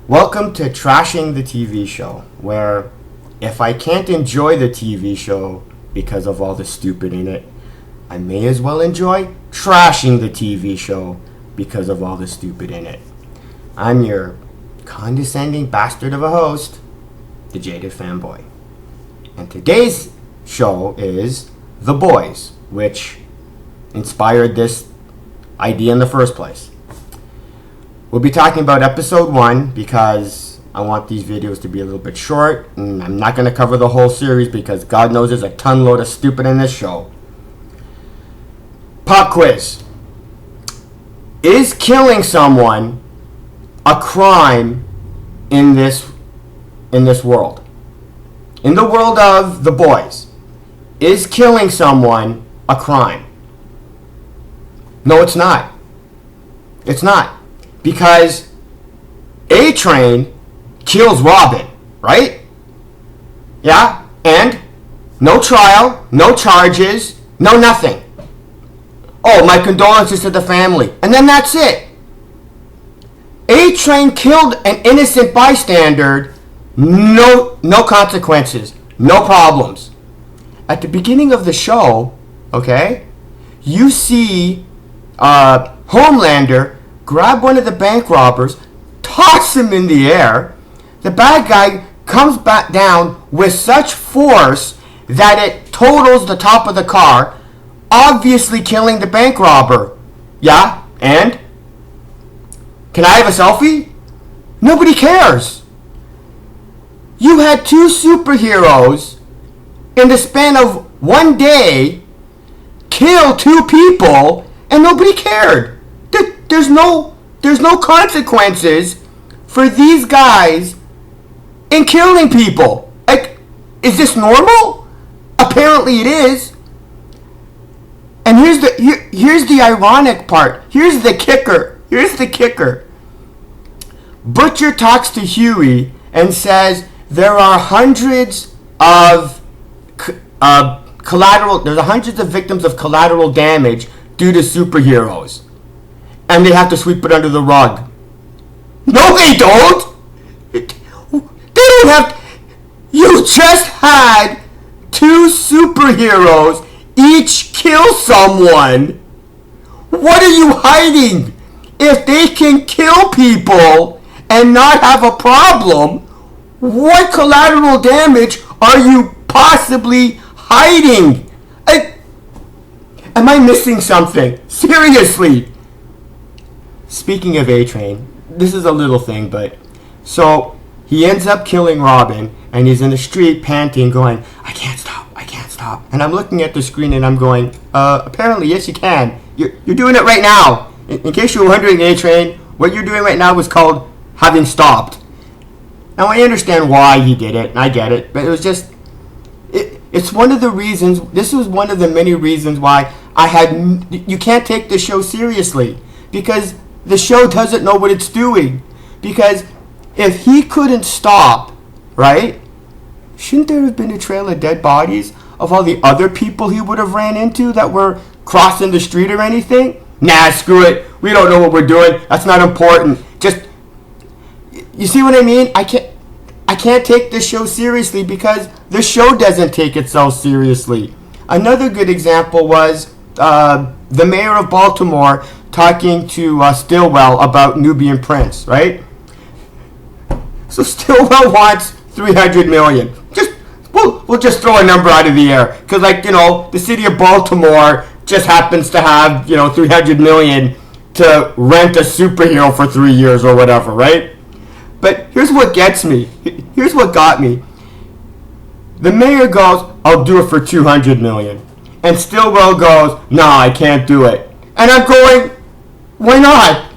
Welcome to Trashing the TV Show, where if I can't enjoy the TV show because of all the stupid in it, I may as well enjoy trashing the TV show because of all the stupid in it. I'm your condescending bastard of a host, the Jaded Fanboy. And today's show is The Boys, which inspired this idea in the first place. We'll be talking about episode 1 because I want these videos to be a little bit short, and I'm not going to cover the whole series because God knows there's a ton load of stupid in this show. Pop quiz. Is killing someone a crime in this world? In the world of The Boys, is killing someone a crime? No, it's not. It's not. Because A-Train kills Robin, right? Yeah? And no trial, no charges, no nothing. Oh, my condolences to the family. And then that's it. A-Train killed an innocent bystander. No consequences. No problems. At the beginning of the show, okay, you see Homelander grab one of the bank robbers, toss him in the air. The bad guy comes back down with such force that it totals the top of the car, obviously killing the bank robber. Yeah? And? Can I have a selfie? Nobody cares. You had two superheroes in the span of one day kill two people and nobody cared. There's no consequences for these guys in killing people. Like, is this normal? Apparently it is. And here's the ironic part. Here's the kicker. Butcher talks to Huey and says there are hundreds of hundreds of victims of collateral damage due to superheroes. And they have to sweep it under the rug. No, they don't! They don't have... You just had two superheroes each kill someone. What are you hiding? If they can kill people and not have a problem, what collateral damage are you possibly hiding? Am I missing something? Seriously. Speaking of A-Train, this is a little thing, but so he ends up killing Robin, and he's in the street panting, going, I can't stop. And I'm looking at the screen and I'm going, apparently, yes, you can. You're doing it right now. In case you were wondering, A-Train, what you're doing right now is called having stopped. Now, I understand why he did it, and I get it, but it was just, it's one of the reasons, this was one of the many reasons why you can't take the show seriously, because the show doesn't know what it's doing. Because if he couldn't stop, right, shouldn't there have been a trail of dead bodies of all the other people he would have ran into that were crossing the street or anything? Nah, screw it. We don't know what we're doing. That's not important. Just, you see what I mean? I can't take this show seriously because the show doesn't take itself seriously. Another good example was the mayor of Baltimore talking to Stillwell about Nubian Prince, right? So Stillwell wants $300 million. We'll just throw a number out of the air because, the city of Baltimore just happens to have $300 million to rent a superhero for 3 years or whatever, right? But here's what gets me. Here's what got me. The mayor goes, I'll do it for $200 million, and Stillwell goes, no, I can't do it. And I'm going, why not?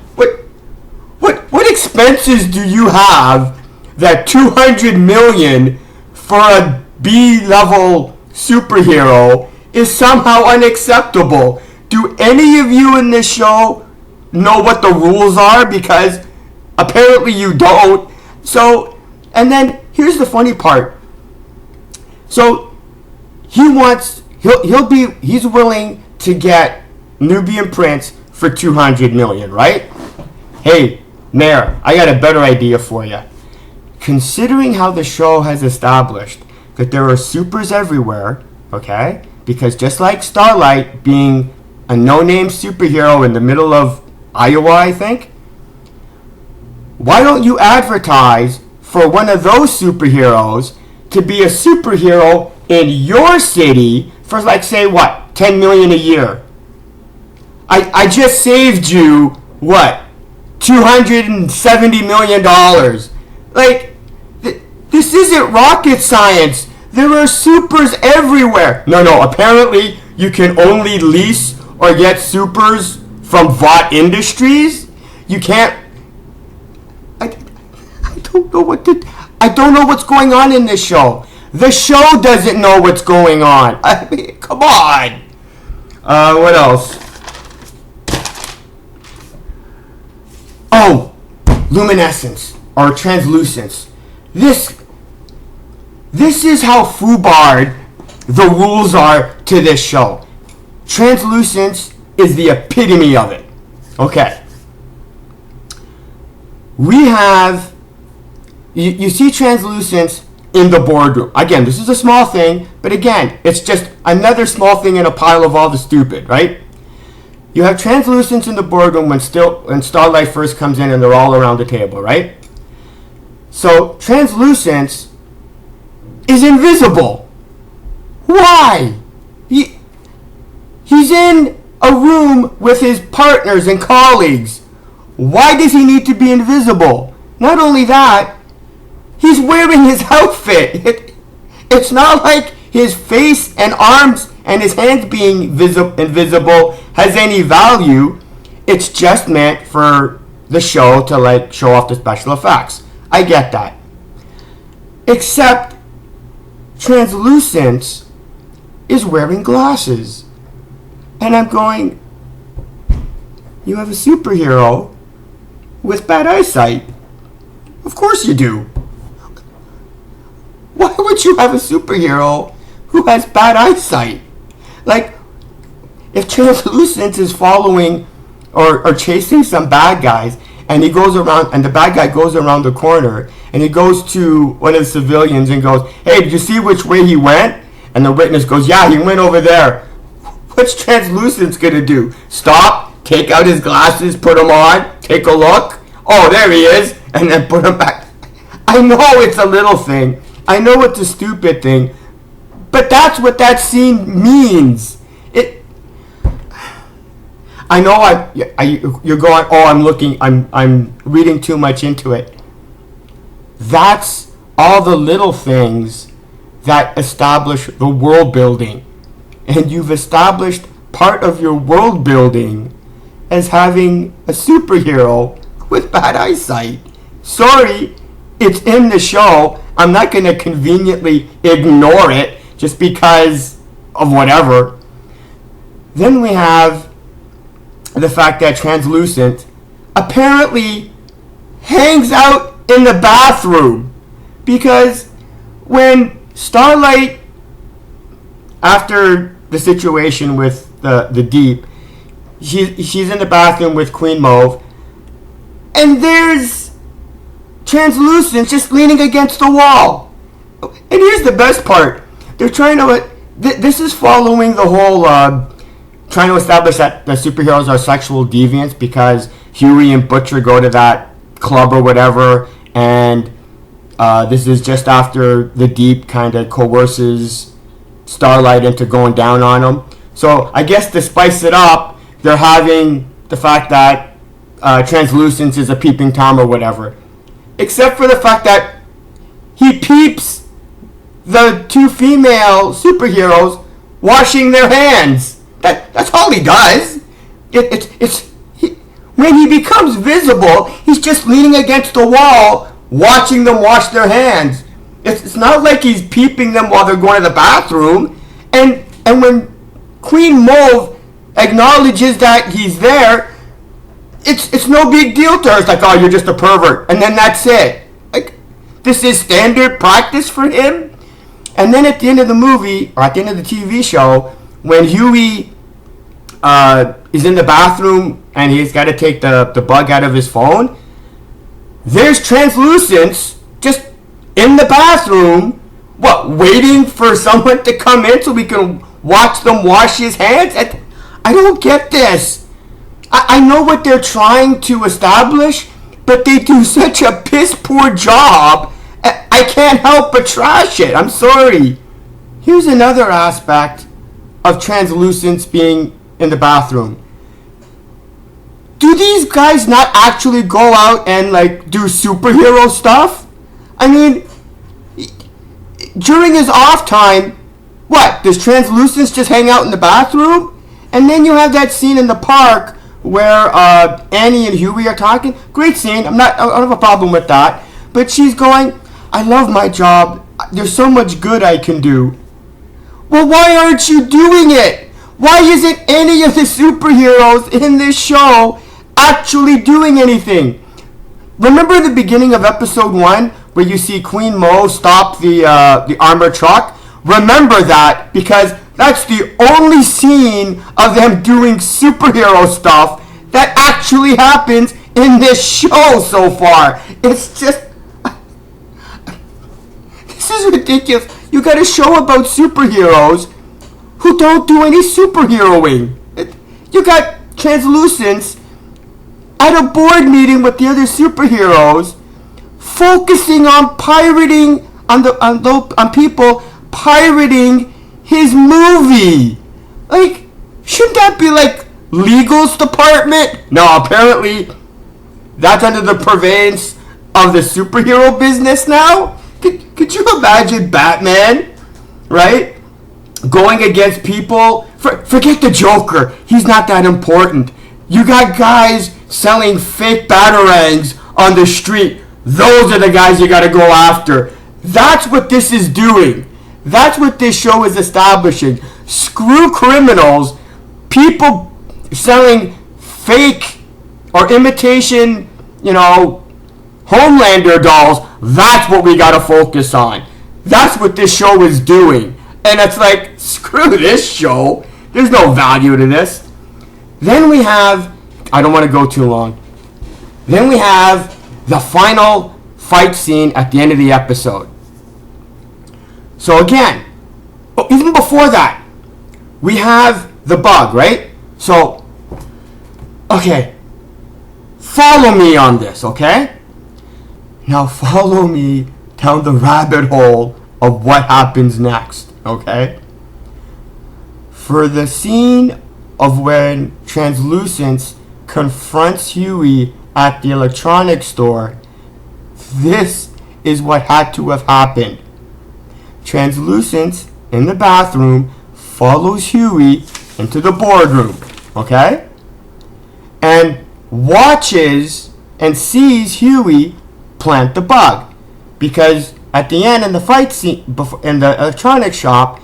What expenses do you have that $200 million for a B-level superhero is somehow unacceptable? Do any of you in this show know what the rules are? Because apparently you don't. So, and then here's the funny part. So he's willing to get Nubian Prince for $200 million, right? Hey, Mayor, I got a better idea for you. Considering how the show has established that there are supers everywhere, okay? Because just like Starlight being a no-name superhero in the middle of Iowa, I think, why don't you advertise for one of those superheroes to be a superhero in your city for, like, say, what, $10 million a year? I just saved you, what, $270 million. Like, this isn't rocket science. There are supers everywhere. No, apparently you can only lease or get supers from Vought Industries. You can't... I don't know I don't know what's going on in this show. The show doesn't know what's going on. I mean, come on. What else? Oh, luminescence or translucence. This is how foobarred the rules are to this show. Translucence is the epitome of it. Okay. We have... You see translucence in the boardroom. Again, this is a small thing, but again, it's just another small thing in a pile of all the stupid, right? You have translucence in the boardroom when Starlight first comes in and they're all around the table, right? So translucence is invisible. Why? He's in a room with his partners and colleagues. Why does he need to be invisible? Not only that, he's wearing his outfit. It's not like his face and arms and his hands being invisible has any value. It's just meant for the show to, like, show off the special effects. I get that. Except translucence is wearing glasses. And I'm going, you have a superhero with bad eyesight. Of course you do. Why would you have a superhero who has bad eyesight? Like, if translucence is following or chasing some bad guys, and he goes around, and the bad guy goes around the corner, and he goes to one of the civilians and goes, hey, did you see which way he went? And the witness goes, yeah, he went over there. What's translucence gonna do? Stop, take out his glasses, put them on, take a look. Oh, there he is, and then put them back. I know it's a little thing. I know it's a stupid thing, but that's what that scene means. I know you're going, oh, I'm reading too much into it. That's all the little things that establish the world building. And you've established part of your world building as having a superhero with bad eyesight. Sorry, it's in the show. I'm not going to conveniently ignore it just because of whatever. Then we have the fact that translucent apparently hangs out in the bathroom, because when Starlight, after the situation with the Deep, she's in the bathroom with Queen Mauve, and there's translucent just leaning against the wall. And here's the best part. They're trying to... This is following the whole... trying to establish that the superheroes are sexual deviants, because Huey and Butcher go to that club or whatever, and this is just after the Deep kind of coerces Starlight into going down on him. So I guess to spice it up, they're having the fact that translucence is a peeping Tom or whatever. Except for the fact that he peeps the two female superheroes washing their hands. That's all he does. When he becomes visible, he's just leaning against the wall, watching them wash their hands. It's not like he's peeping them while they're going to the bathroom. And when Queen Mauve acknowledges that he's there, it's no big deal to her. It's like, oh, you're just a pervert, and then that's it. Like, this is standard practice for him. And then at the end of the movie, or at the end of the TV show, when Huey is in the bathroom and he's got to take the bug out of his phone, there's Translucence just in the bathroom, waiting for someone to come in so we can watch them wash his hands? I don't get this. I know what they're trying to establish, but they do such a piss poor job. I can't help but trash it. I'm sorry. Here's another aspect of Translucence being in the bathroom. Do these guys not actually go out and do superhero stuff? I mean, during his off time, does Translucence just hang out in the bathroom? And then you have that scene in the park where Annie and Huey are talking. Great scene. I don't have a problem with that. But she's going, I love my job. There's so much good I can do. Well, why aren't you doing it? Why isn't any of the superheroes in this show actually doing anything? Remember the beginning of episode 1 where you see Queen Mo stop the armored truck? Remember that, because that's the only scene of them doing superhero stuff that actually happens in this show so far. It's just... This is ridiculous. You got a show about superheroes who don't do any superheroing. You got Translucence at a board meeting with the other superheroes, focusing on pirating on people pirating his movie. Shouldn't that be legal's department? No, apparently that's under the purveyance of the superhero business now. Could you imagine Batman, right, going against people? Forget the Joker. He's not that important. You got guys selling fake batarangs on the street. Those are the guys you got to go after. That's what this is doing. That's what this show is establishing. Screw criminals. People selling fake or imitation, Homelander dolls. That's what we got to focus on. That's what this show is doing. And it's screw this show. There's no value to this. Then we have, I don't want to go too long. Then we have the final fight scene at the end of the episode. So again, even before that, we have the bug, right? So, okay, follow me on this, okay? Now follow me down the rabbit hole of what happens next, okay? For the scene of when Translucence confronts Huey at the electronics store, this is what had to have happened. Translucence, in the bathroom, follows Huey into the boardroom, okay? And watches and sees Huey plant the bug. Because at the end, in the fight scene, in the electronics shop,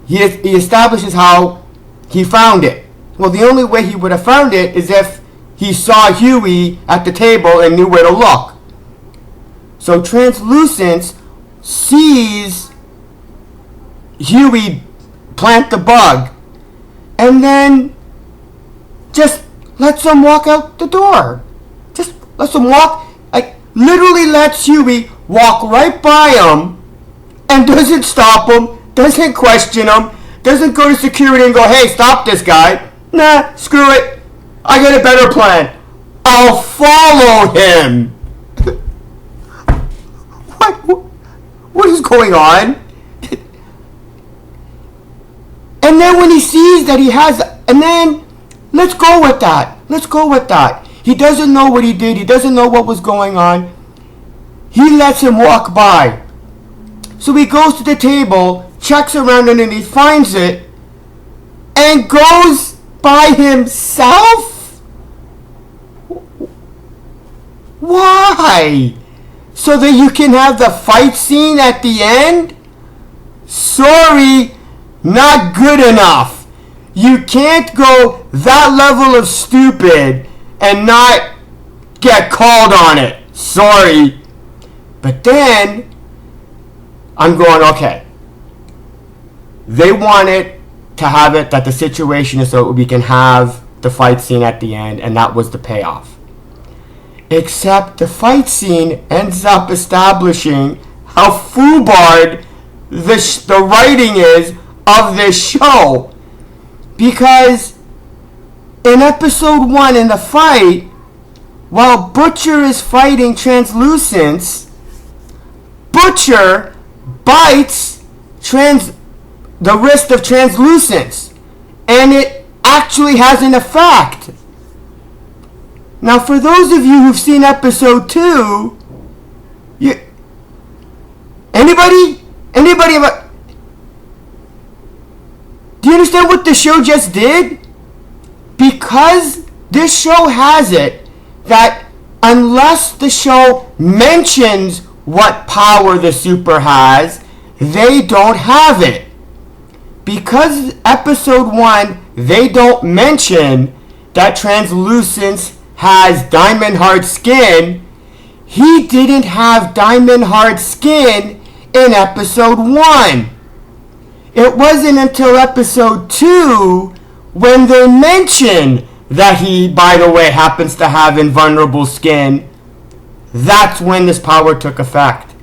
he establishes how he found it. Well, the only way he would have found it is if he saw Huey at the table and knew where to look. So Translucence sees Huey plant the bug and then just lets him walk out the door. Just lets him walk, literally lets Huey walk right by him and doesn't stop him, doesn't question him, doesn't go to security and go, hey, stop this guy. Nah, screw it. I got a better plan. I'll follow him. What is going on? And then when he sees that he has, and then let's go with that. He doesn't know what he did. He doesn't know what was going on. He lets him walk by. So he goes to the table, checks around and then he finds it, and goes by himself? Why? So that you can have the fight scene at the end? Sorry, not good enough. You can't go that level of stupid and not get called on it. Sorry. But then, I'm going, okay. They wanted to have it that the situation is so we can have the fight scene at the end, and that was the payoff. except the fight scene ends up establishing how foobarred the writing is of this show. Because in episode 1, in the fight, while Butcher is fighting Translucence, Butcher bites the wrist of Translucence, and it actually has an effect. Now, for those of you who've seen episode 2, anybody, do you understand what the show just did? Because this show has it that unless the show mentions what power the super has, they don't have it. Because episode 1, they don't mention that Translucence has diamond hard skin, he didn't have diamond hard skin in episode 1. It wasn't until episode 2 when they mention that he, by the way, happens to have invulnerable skin, that's when this power took effect.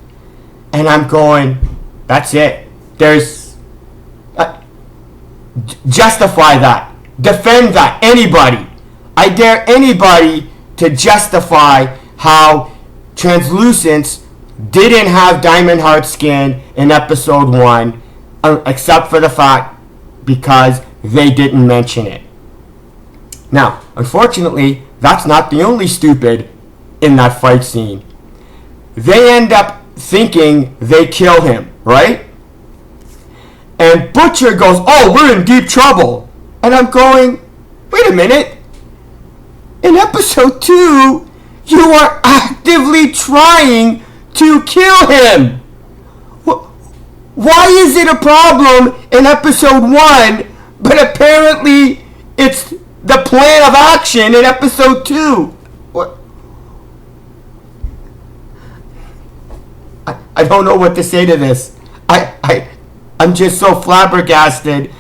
And I'm going, that's it. There's... justify that. Defend that. Anybody. I dare anybody to justify how Translucence didn't have diamond hard skin in episode 1, except for the fact because they didn't mention it. Now, unfortunately, that's not the only stupid in that fight scene. They end up thinking they kill him, right? And Butcher goes, oh, we're in deep trouble. And I'm going, wait a minute. In episode 2, you are actively trying to kill him. Why is it a problem in episode 1, but apparently it's the plan of action in episode 2? What? I don't know what to say to this. I'm just so flabbergasted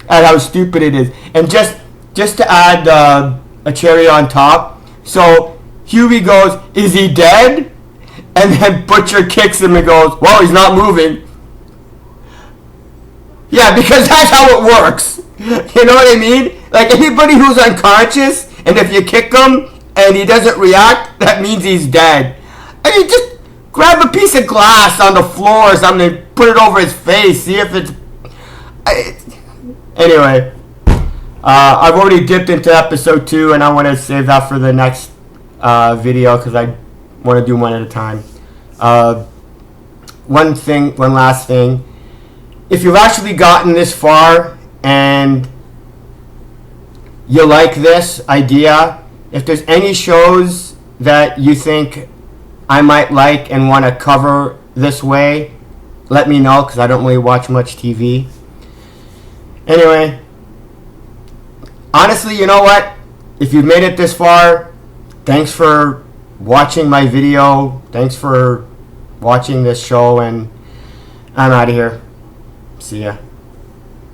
at how stupid it is. And just to add a cherry on top, so Huey goes, is he dead? And then Butcher kicks him and goes, well, he's not moving. Yeah, because that's how it works. You know what I mean? Like anybody who's unconscious, and if you kick him and he doesn't react, that means he's dead. I mean, just grab a piece of glass on the floor or something, put it over his face, see if it's... Anyway, I've already dipped into episode 2, and I want to save that for the next video because I want to do one at a time. One last thing. If you've actually gotten this far and you like this idea, if there's any shows that you think I might like and want to cover this way, let me know because I don't really watch much TV. Anyway, honestly, you know what? If you've made it this far, thanks for watching my video. Thanks for watching this show, and I'm out of here. See ya.